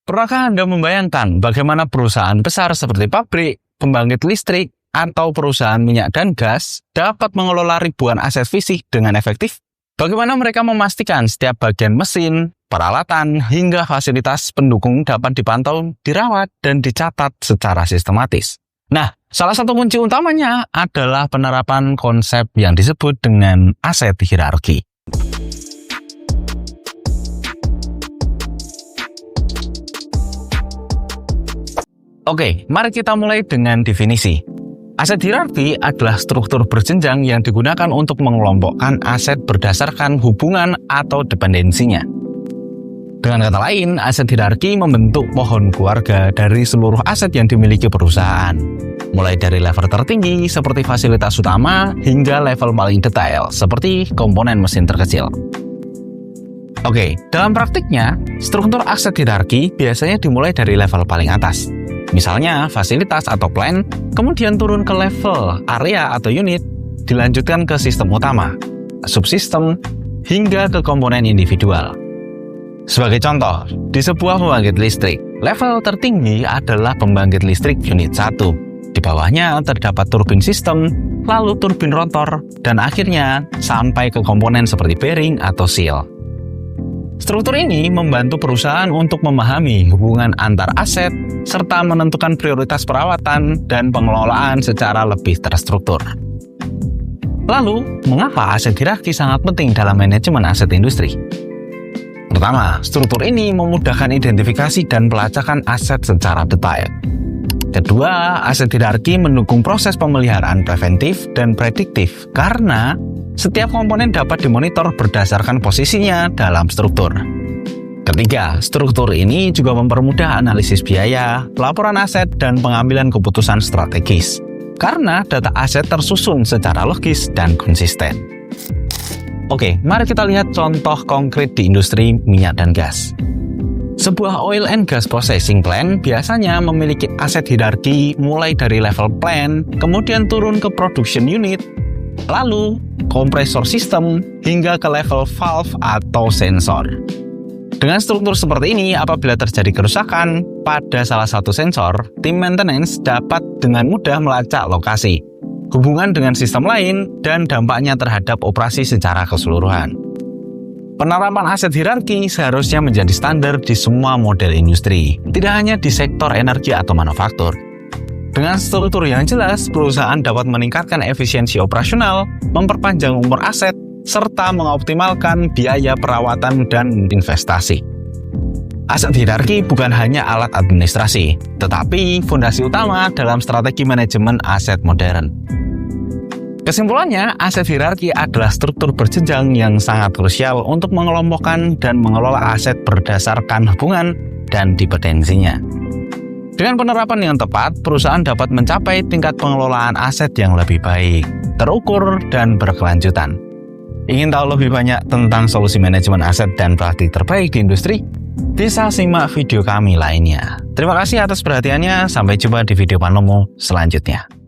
Pernahkah Anda membayangkan bagaimana perusahaan besar seperti pabrik, pembangkit listrik, atau perusahaan minyak dan gas dapat mengelola ribuan aset fisik dengan efektif? Bagaimana mereka memastikan setiap bagian mesin, peralatan, hingga fasilitas pendukung dapat dipantau, dirawat, dan dicatat secara sistematis? Nah, salah satu kunci utamanya adalah penerapan konsep yang disebut dengan aset hierarki. Oke, mari kita mulai dengan definisi. Aset hierarki adalah struktur berjenjang yang digunakan untuk mengelompokkan aset berdasarkan hubungan atau dependensinya. Dengan kata lain, aset hierarki membentuk pohon keluarga dari seluruh aset yang dimiliki perusahaan, mulai dari level tertinggi seperti fasilitas utama hingga level paling detail seperti komponen mesin terkecil. Oke, dalam praktiknya, struktur aset hierarki biasanya dimulai dari level paling atas. Misalnya fasilitas atau plant, kemudian turun ke level area atau unit, dilanjutkan ke sistem utama, subsistem, hingga ke komponen individual. Sebagai contoh, di sebuah pembangkit listrik, level tertinggi adalah pembangkit listrik unit 1. Di bawahnya terdapat turbin sistem, lalu turbin rotor, dan akhirnya sampai ke komponen seperti bearing atau seal. Struktur ini membantu perusahaan untuk memahami hubungan antar aset serta menentukan prioritas perawatan dan pengelolaan secara lebih terstruktur. Lalu, mengapa aset hierarki sangat penting dalam manajemen aset industri? Pertama, struktur ini memudahkan identifikasi dan pelacakan aset secara detail. Kedua, aset hierarki mendukung proses pemeliharaan preventif dan prediktif karena setiap komponen dapat dimonitor berdasarkan posisinya dalam struktur. Ketiga, struktur ini juga mempermudah analisis biaya, pelaporan aset, dan pengambilan keputusan strategis karena data aset tersusun secara logis dan konsisten. Oke, mari kita lihat contoh konkret di industri minyak dan gas. Sebuah oil and gas processing plant biasanya memiliki aset hierarki mulai dari level plant, kemudian turun ke production unit, lalu kompresor sistem, hingga ke level valve atau sensor. Dengan struktur seperti ini, apabila terjadi kerusakan pada salah satu sensor, tim maintenance dapat dengan mudah melacak lokasi, hubungan dengan sistem lain, dan dampaknya terhadap operasi secara keseluruhan. Penerapan aset hierarki seharusnya menjadi standar di semua model industri, tidak hanya di sektor energi atau manufaktur. Dengan struktur yang jelas, perusahaan dapat meningkatkan efisiensi operasional, memperpanjang umur aset, serta mengoptimalkan biaya perawatan dan investasi. Aset hierarki bukan hanya alat administrasi, tetapi fondasi utama dalam strategi manajemen aset modern. Kesimpulannya, aset hierarki adalah struktur berjenjang yang sangat krusial untuk mengelompokkan dan mengelola aset berdasarkan hubungan dan dependensinya. Dengan penerapan yang tepat, perusahaan dapat mencapai tingkat pengelolaan aset yang lebih baik, terukur, dan berkelanjutan. Ingin tahu lebih banyak tentang solusi manajemen aset dan praktik terbaik di industri? Bisa simak video kami lainnya. Terima kasih atas perhatiannya, sampai jumpa di video Panomo selanjutnya.